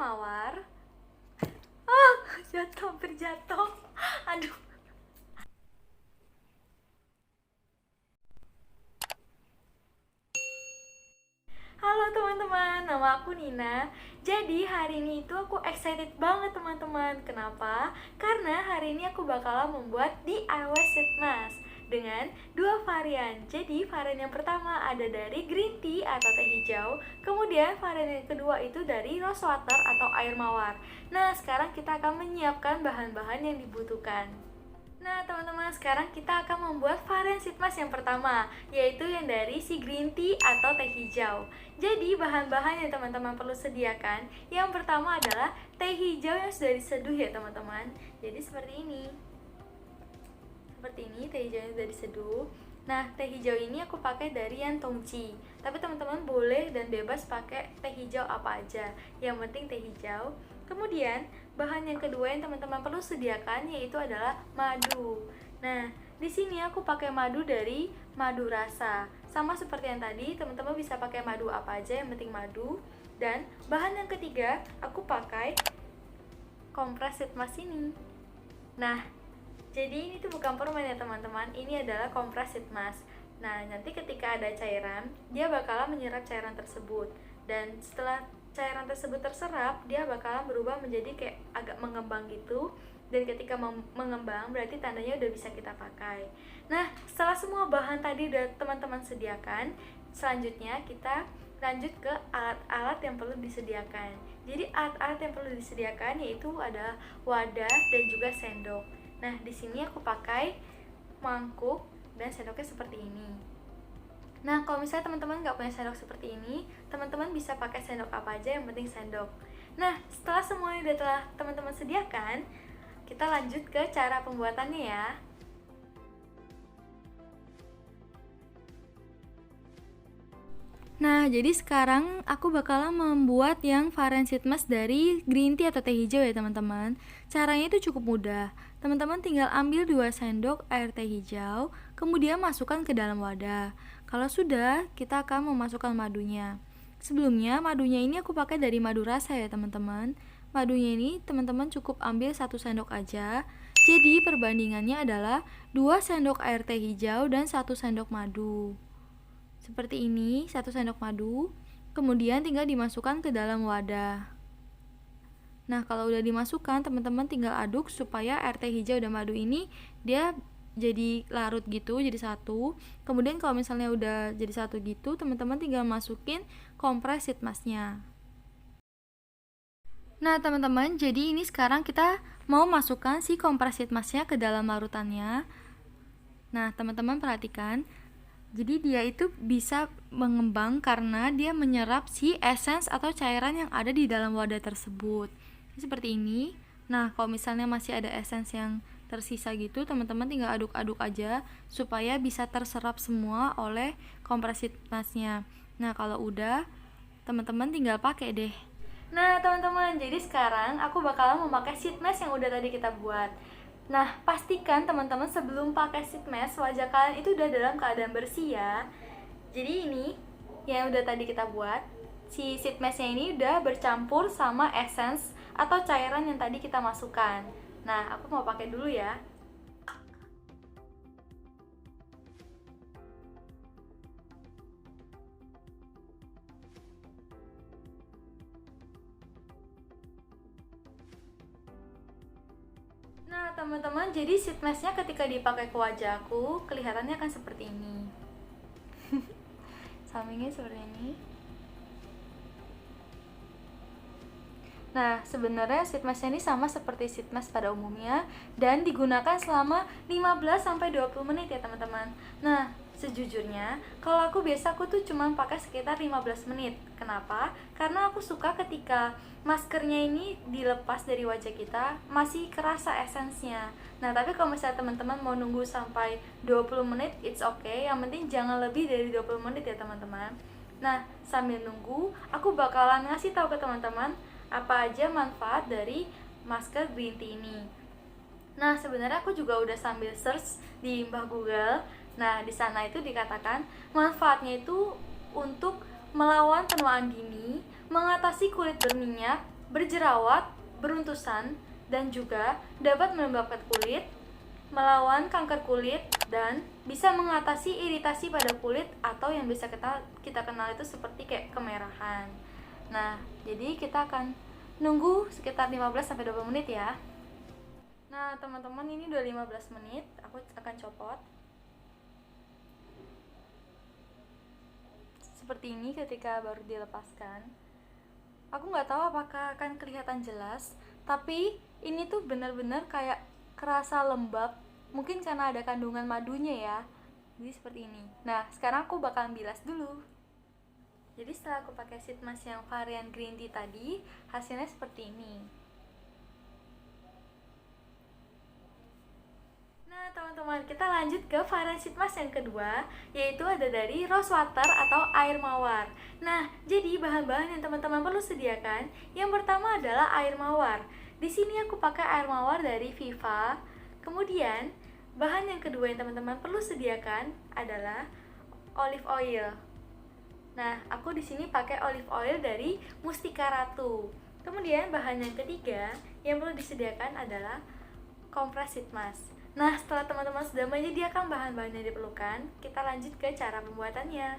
mawar. Jatuh, hampir jatuh. Aduh. Halo teman-teman, nama aku Nina. Jadi hari ini itu aku excited banget teman-teman. Kenapa? Karena hari ini aku bakalan membuat DIY sheet mask dengan dua varian. Jadi varian yang pertama ada dari green tea atau teh hijau. Kemudian varian yang kedua itu dari rose water atau air mawar. Nah sekarang kita akan menyiapkan bahan-bahan yang dibutuhkan. Nah teman-teman, sekarang kita akan membuat varian sheet mask yang pertama, yaitu yang dari si green tea atau teh hijau. Jadi bahan-bahan yang teman-teman perlu sediakan, yang pertama adalah teh hijau yang sudah diseduh ya teman-teman. Jadi seperti ini teh hijau yang sudah diseduh. Nah teh hijau ini aku pakai dari yang Tongji, tapi teman-teman boleh dan bebas pakai teh hijau apa aja, yang penting teh hijau. Kemudian bahan yang kedua yang teman-teman perlu sediakan yaitu adalah madu. Nah, di sini aku pakai madu dari madu rasa. Sama seperti yang tadi, teman-teman bisa pakai madu apa aja, yang penting madu. Dan bahan yang ketiga, aku pakai kompres sheet mask ini. Nah, jadi ini tuh bukan permen ya teman-teman, ini adalah kompres sheet mask. Nah, nanti ketika ada cairan, dia bakalan menyerap cairan tersebut. Dan setelah cairan tersebut terserap, dia bakalan berubah menjadi kayak agak mengembang gitu. Dan ketika mengembang berarti tandanya udah bisa kita pakai. Nah setelah semua bahan tadi udah teman-teman sediakan, selanjutnya kita lanjut ke alat-alat yang perlu disediakan. Jadi alat-alat yang perlu disediakan yaitu ada wadah dan juga sendok. Nah di sini aku pakai mangkuk dan sendoknya seperti ini. Nah, kalau misalnya teman-teman nggak punya sendok seperti ini, teman-teman bisa pakai sendok apa aja, yang penting sendok. Nah, setelah semuanya udah telah teman-teman sediakan, kita lanjut ke cara pembuatannya ya. Nah, jadi sekarang aku bakalan membuat yang varian sheet mask dari green tea atau teh hijau ya teman-teman. Caranya itu cukup mudah. Teman-teman tinggal ambil 2 sendok air teh hijau, kemudian masukkan ke dalam wadah. Kalau sudah, kita akan memasukkan madunya. Sebelumnya, madunya ini aku pakai dari madu rasa ya teman-teman. Madunya ini teman-teman cukup ambil 1 sendok aja. Jadi perbandingannya adalah 2 sendok air teh hijau dan 1 sendok madu. Seperti ini, 1 sendok madu. Kemudian tinggal dimasukkan ke dalam wadah. Nah, kalau udah dimasukkan, teman-teman tinggal aduk supaya air teh hijau dan madu ini dia jadi larut gitu, jadi satu. Kemudian kalau misalnya udah jadi satu gitu, teman-teman tinggal masukin kompres sheet masknya. Nah teman-teman, jadi ini sekarang kita mau masukkan si kompres sheet masknya ke dalam larutannya. Nah teman-teman perhatikan, jadi dia itu bisa mengembang karena dia menyerap si essence atau cairan yang ada di dalam wadah tersebut. Seperti ini. Nah kalau misalnya masih ada essence yang tersisa gitu, teman-teman tinggal aduk-aduk aja supaya bisa terserap semua oleh kompres sheet masknya. Nah kalau udah, teman-teman tinggal pakai deh. Nah teman-teman, jadi sekarang aku bakalan memakai sheet mask yang udah tadi kita buat. Nah pastikan teman-teman sebelum pakai sheet mask, wajah kalian itu udah dalam keadaan bersih ya. Jadi ini yang udah tadi kita buat, si sheet masknya ini udah bercampur sama essence atau cairan yang tadi kita masukkan. Nah, aku mau pakai dulu ya. Nah, teman-teman, jadi sheet masknya ketika dipakai ke wajah aku, kelihatannya akan seperti ini. Sampingnya seperti ini. Nah, sebenarnya sheet mask ini sama seperti sheet mask pada umumnya dan digunakan selama 15-20 menit ya teman-teman. Nah, sejujurnya kalau aku tuh cuma pakai sekitar 15 menit. Kenapa? Karena aku suka ketika maskernya ini dilepas dari wajah kita masih kerasa esensnya. Nah, tapi kalau misalnya teman-teman mau nunggu sampai 20 menit, it's okay. Yang penting jangan lebih dari 20 menit ya teman-teman. Nah, sambil nunggu, aku bakalan ngasih tahu ke teman-teman apa aja manfaat dari masker green tea ini. Nah, sebenarnya aku juga udah sambil search di Mbah Google. Nah, di sana itu dikatakan manfaatnya itu untuk melawan penuaan dini, mengatasi kulit berminyak, berjerawat, beruntusan, dan juga dapat melembabkan kulit, melawan kanker kulit, dan bisa mengatasi iritasi pada kulit atau yang bisa kita kenal itu seperti kayak kemerahan. Nah, jadi kita akan nunggu sekitar 15-20 menit ya. Nah, teman-teman, ini udah 15 menit, aku akan copot. Seperti ini ketika baru dilepaskan. Aku nggak tahu apakah akan kelihatan jelas, tapi ini tuh benar-benar kayak kerasa lembab, mungkin karena ada kandungan madunya ya. Jadi seperti ini. Nah, sekarang aku bakalan bilas dulu. Jadi setelah aku pakai sheet mask yang varian green tea tadi, hasilnya seperti ini. Nah, teman-teman, kita lanjut ke varian sheet mask yang kedua, yaitu ada dari rose water atau air mawar. Nah, jadi bahan-bahan yang teman-teman perlu sediakan, yang pertama adalah air mawar. Di sini aku pakai air mawar dari Viva. Kemudian, bahan yang kedua yang teman-teman perlu sediakan adalah olive oil. Nah, aku di sini pakai olive oil dari Mustika Ratu. Kemudian, bahan yang ketiga yang perlu disediakan adalah kompres sheet mask. Nah, setelah teman-teman sudah menyediakan bahan-bahan yang diperlukan, kita lanjut ke cara pembuatannya.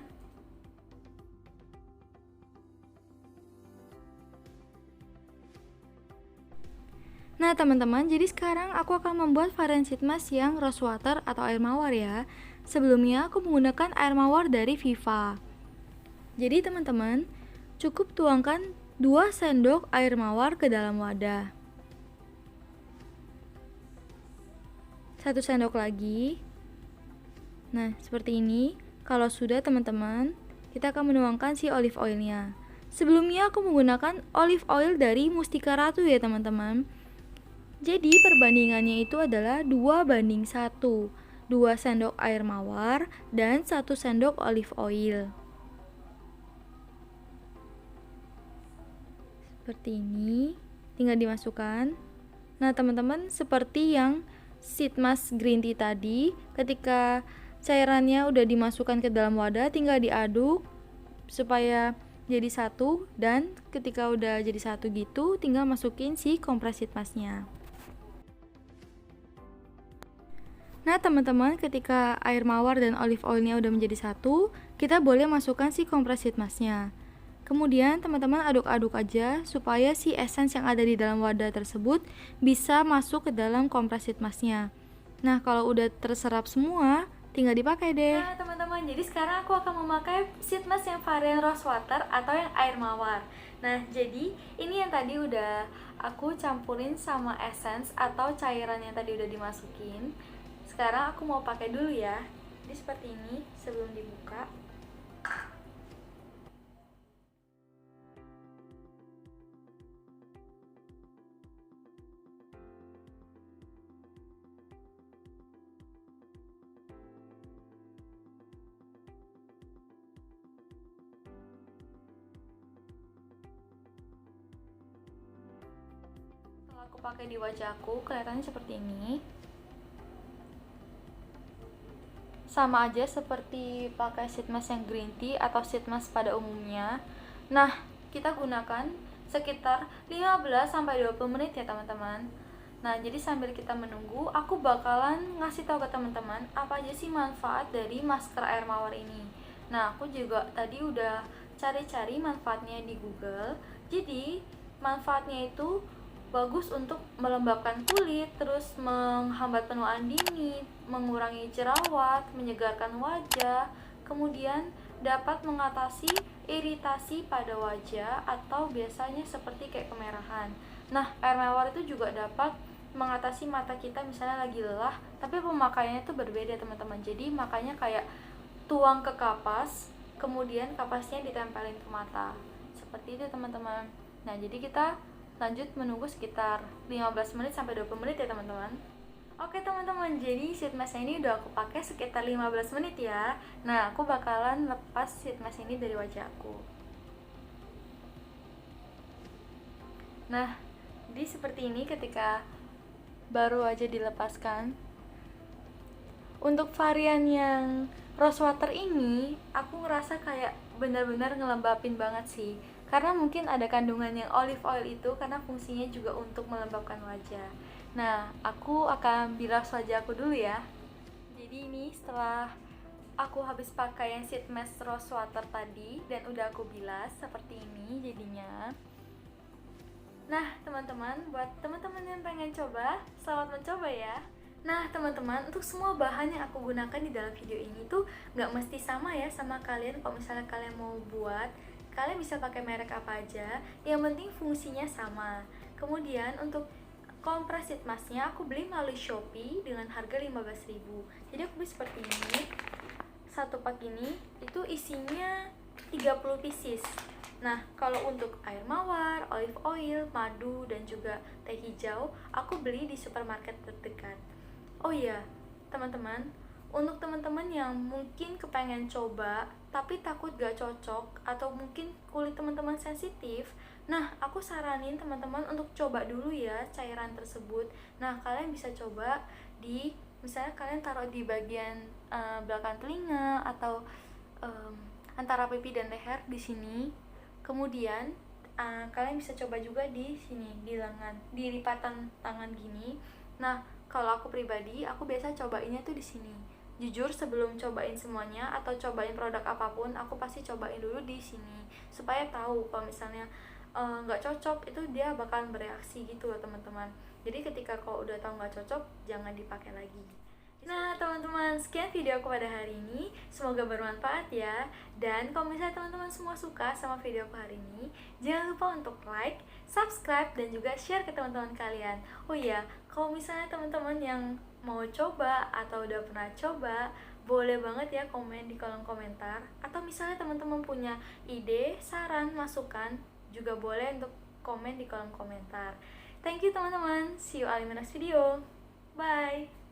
Nah, teman-teman, jadi sekarang aku akan membuat varian sheet mask yang rose water atau air mawar ya. Sebelumnya aku menggunakan air mawar dari Viva. Jadi teman-teman, cukup tuangkan 2 sendok air mawar ke dalam wadah. 1 sendok lagi. Nah, seperti ini. Kalau sudah teman-teman, kita akan menuangkan si olive oilnya. Sebelumnya aku menggunakan olive oil dari Mustika Ratu ya teman-teman. Jadi perbandingannya itu adalah 2:1. 2 sendok air mawar dan 1 sendok olive oil. Seperti ini. Tinggal dimasukkan. Nah, teman-teman, seperti yang sheet mask green tea tadi, ketika cairannya udah dimasukkan ke dalam wadah, tinggal diaduk supaya jadi satu, dan ketika udah jadi satu gitu, tinggal masukin si kompres sheet masknya. Nah, teman-teman, ketika air mawar dan olive oilnya udah menjadi satu, kita boleh masukkan si kompres sheet masknya. Kemudian teman-teman aduk-aduk aja supaya si essence yang ada di dalam wadah tersebut bisa masuk ke dalam kompres sheet masknya. Nah, kalau udah terserap semua, tinggal dipakai deh. Nah, teman-teman, jadi sekarang aku akan memakai sheet mask yang varian rose water atau yang air mawar. Nah, jadi ini yang tadi udah aku campurin sama essence atau cairan yang tadi udah dimasukin. Sekarang aku mau pakai dulu ya. Jadi seperti ini sebelum dibuka. Aku pakai di wajahku, kelihatannya seperti ini. Sama aja seperti pakai sheet mask yang green tea atau sheet mask pada umumnya. Nah, kita gunakan sekitar 15-20 menit ya teman-teman. Nah, jadi sambil kita menunggu, aku bakalan ngasih tahu ke teman-teman apa aja sih manfaat dari masker air mawar ini. Nah, aku juga tadi udah cari-cari manfaatnya di Google. Jadi, manfaatnya itu bagus untuk melembabkan kulit, terus menghambat penuaan dini, mengurangi jerawat, menyegarkan wajah, kemudian dapat mengatasi iritasi pada wajah atau biasanya seperti kayak kemerahan. Nah, air mawar itu juga dapat mengatasi mata kita misalnya lagi lelah, tapi pemakaiannya itu berbeda teman-teman. Jadi makanya kayak tuang ke kapas, kemudian kapasnya ditempelin ke mata. Seperti itu teman-teman. Nah, jadi kita lanjut menunggu sekitar 15 menit sampai 20 menit ya teman-teman. Oke teman-teman, jadi sheet mask ini udah aku pakai sekitar 15 menit ya. Nah, aku bakalan lepas sheet mask ini dari wajah aku. Nah, jadi seperti ini ketika baru aja dilepaskan. Untuk varian yang rose water ini, aku ngerasa kayak benar-benar ngelembapin banget sih. karena mungkin ada kandungan yang olive oil itu karena fungsinya juga untuk melembabkan wajah. Nah, aku akan bilas wajah aku dulu ya. Jadi ini setelah aku habis pakai yang Sheet Mask Rose Water tadi dan udah aku bilas seperti ini jadinya. Nah, teman-teman, buat teman-teman yang pengen coba, selamat mencoba ya. Nah, teman-teman, untuk semua bahan yang aku gunakan di dalam video ini tuh nggak mesti sama ya sama kalian. Kalau misalnya kalian mau buat, kalian bisa pakai merek apa aja, yang penting fungsinya sama. Kemudian untuk kompres sheet masknya aku beli melalui Shopee dengan harga 15.000. Jadi aku beli seperti ini. Satu pak ini itu isinya 30 pieces. Nah, kalau untuk air mawar, olive oil, madu, dan juga teh hijau, aku beli di supermarket terdekat. Oh iya, teman-teman, untuk teman-teman yang mungkin kepengen coba tapi takut gak cocok atau mungkin kulit teman-teman sensitif, nah aku saranin teman-teman untuk coba dulu ya cairan tersebut. Nah, kalian bisa coba di, misalnya kalian taruh di bagian belakang telinga atau antara pipi dan leher di sini. Kemudian kalian bisa coba juga di sini, di lengan, di lipatan tangan gini. Nah, kalau aku pribadi, aku biasa cobainnya tuh di sini. Jujur sebelum cobain semuanya atau cobain produk apapun, aku pasti cobain dulu di sini supaya tahu kalau misalnya nggak cocok itu dia bakalan bereaksi gitu loh teman-teman. Jadi ketika kau udah tahu nggak cocok, jangan dipakai lagi. Nah teman-teman, sekian video aku pada hari ini. Semoga bermanfaat ya. Dan kalau misalnya teman-teman semua suka sama video aku hari ini, jangan lupa untuk like, subscribe, dan juga share ke teman-teman kalian. Oh iya, kalau misalnya teman-teman yang mau coba atau udah pernah coba, boleh banget ya komen di kolom komentar. Atau misalnya teman-teman punya ide, saran, masukan, juga boleh untuk komen di kolom komentar. Thank you teman-teman. See you all in the next video. Bye.